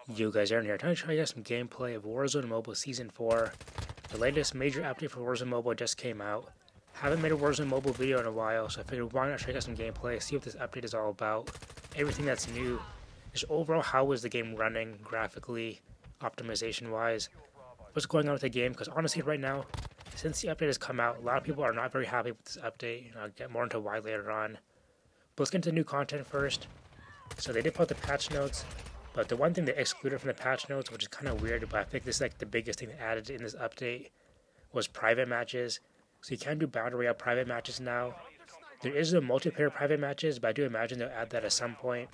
You guys, Aaron here. I'm trying to show you guys some gameplay of Warzone Mobile Season 4. The latest major update for Warzone Mobile just came out. Haven't made a Warzone Mobile video in a while, so I figured why not show you guys some gameplay, see what this update is all about, everything that's new, just overall how is the game running graphically, optimization-wise, what's going on with the game, because honestly right now, since the update has come out, a lot of people are not very happy with this update, and I'll get more into why later on. But let's get into the new content first. So they did put the patch notes. But the one thing they excluded from the patch notes, which is kind of weird, but I think this is like the biggest thing they added in this update, was private matches. So you can do Battle Royale private matches now. There is a multiplayer private matches, but I do imagine they'll add that at some point.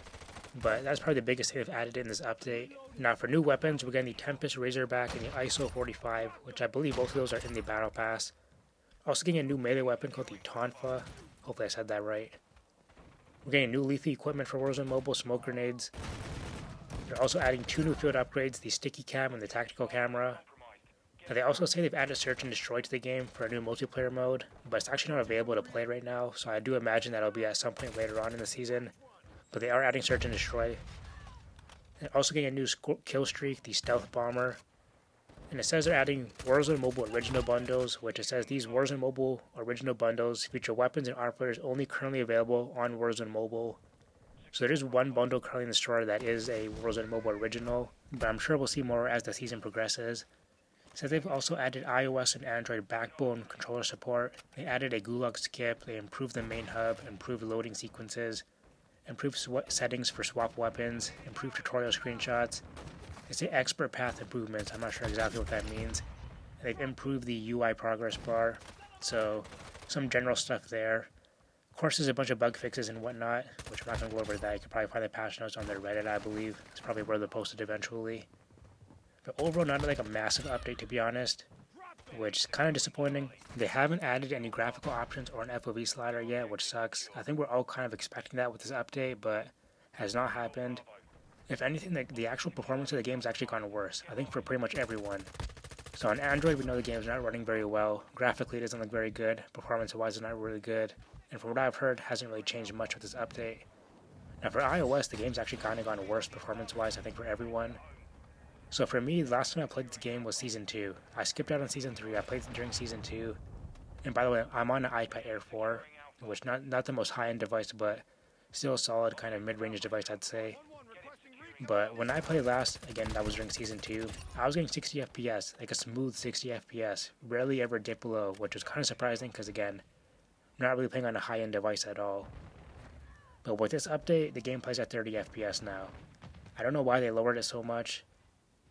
But that's probably the biggest thing they've added in this update. Now for new weapons, we're getting the Tempest Razorback and the ISO 45, which I believe both of those are in the Battle Pass. Also getting a new melee weapon called the Tonfa. Hopefully I said that right. We're getting new lethal equipment for Warzone Mobile, smoke grenades. They're also adding 2 new field upgrades, the sticky cam and the tactical camera. Now they also say they've added search and destroy to the game for a new multiplayer mode, but it's actually not available to play right now, so I do imagine that'll be at some point later on in the season. But they are adding search and destroy. And also getting a new kill streak, the stealth bomber. And it says they're adding Warzone Mobile original bundles, which it says these Warzone Mobile original bundles feature weapons and operators only currently available on Warzone Mobile. So there is one bundle currently in the store that is a Warzone Mobile original, but I'm sure we'll see more as the season progresses. It says they've also added iOS and Android backbone controller support. They added a gulag skip, they improved the main hub, improved loading sequences, improved settings for swap weapons, improved tutorial screenshots. They say expert path improvements, I'm not sure exactly what that means. And they've improved the UI progress bar, so some general stuff there. Of course, there's a bunch of bug fixes and whatnot, which I'm not going to go over that. You can probably find the patch notes on their Reddit, I believe. It's probably where they're posted eventually. But overall, not like a massive update, to be honest, which is kind of disappointing. They haven't added any graphical options or an FOV slider yet, which sucks. I think we're all kind of expecting that with this update, but has not happened. If anything, the actual performance of the game has actually gotten worse, I think for pretty much everyone. So on Android, we know the game is not running very well. Graphically, it doesn't look very good. Performance-wise, it's not really good. And from what I've heard, hasn't really changed much with this update. Now for iOS, the game's actually kind of gone worse performance-wise, I think, for everyone. So for me, the last time I played this game was Season 2. I skipped out on Season 3, I played it during Season 2. And by the way, I'm on an iPad Air 4, which not the most high-end device, but still a solid kind of mid-range device, I'd say. But when I played last, again, that was during Season 2, I was getting 60 FPS, like a smooth 60 FPS, rarely ever dip below, which was kind of surprising because, again, I'm not really playing on a high-end device at all. But with this update, the game plays at 30 FPS now. I don't know why they lowered it so much,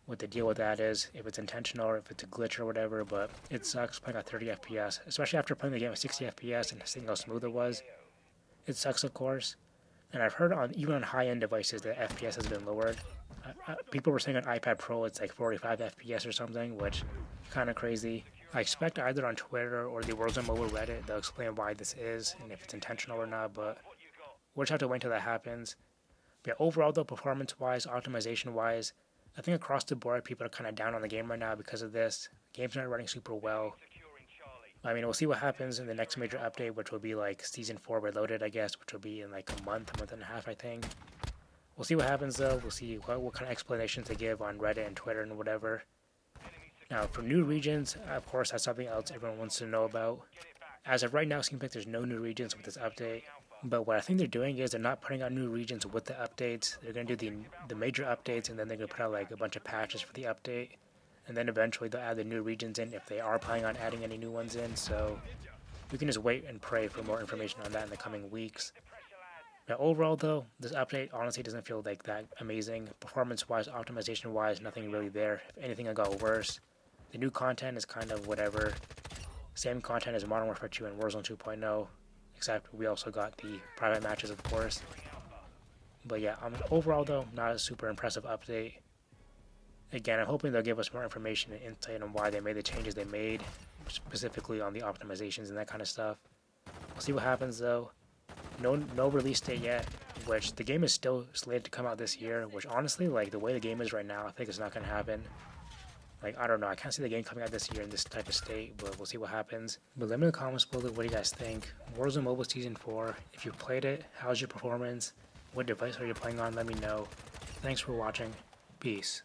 what the deal with that is, if it's intentional or if it's a glitch or whatever, but it sucks playing at 30 FPS, especially after playing the game at 60 FPS and seeing how smooth it was. It sucks, of course. And I've heard even on high-end devices that FPS has been lowered. People were saying on iPad Pro it's like 45 FPS or something, which is kind of crazy. I expect either on Twitter or the Warzone Mobile Reddit they'll explain why this is and if it's intentional or not, but we'll just have to wait until that happens. But yeah, overall though, performance-wise, optimization-wise, I think across the board people are kind of down on the game right now because of this. The game's not running super well. I mean, we'll see what happens in the next major update, which will be like Season 4 Reloaded, I guess, which will be in like a month and a half, I think. We'll see what happens though. We'll see what kind of explanations they give on Reddit and Twitter and whatever. Now, for new regions, of course, that's something else everyone wants to know about. As of right now, it seems like there's no new regions with this update. But what I think they're doing is they're not putting out new regions with the updates. They're going to do the major updates, and then they're going to put out like a bunch of patches for the update. And then eventually they'll add the new regions in if they are planning on adding any new ones in. So we can just wait and pray for more information on that in the coming weeks. Now, overall, though, this update honestly doesn't feel like that amazing. Performance-wise, optimization-wise, nothing really there. If anything, it got worse. The new content is kind of whatever. Same content as Modern Warfare 2 and Warzone 2.0, except we also got the private matches, of course. But yeah, overall though, not a super impressive update. Again, I'm hoping they'll give us more information and insight on why they made the changes they made, specifically on the optimizations and that kind of stuff. We'll see what happens though. No release date yet, which the game is still slated to come out this year, which honestly, like the way the game is right now, I think it's not going to happen. Like, I don't know, I can't see the game coming out this year in this type of state, but we'll see what happens. But let me know in the comments below what do you guys think. Warzone Mobile Season 4, if you've played it, how's your performance? What device are you playing on? Let me know. Thanks for watching. Peace.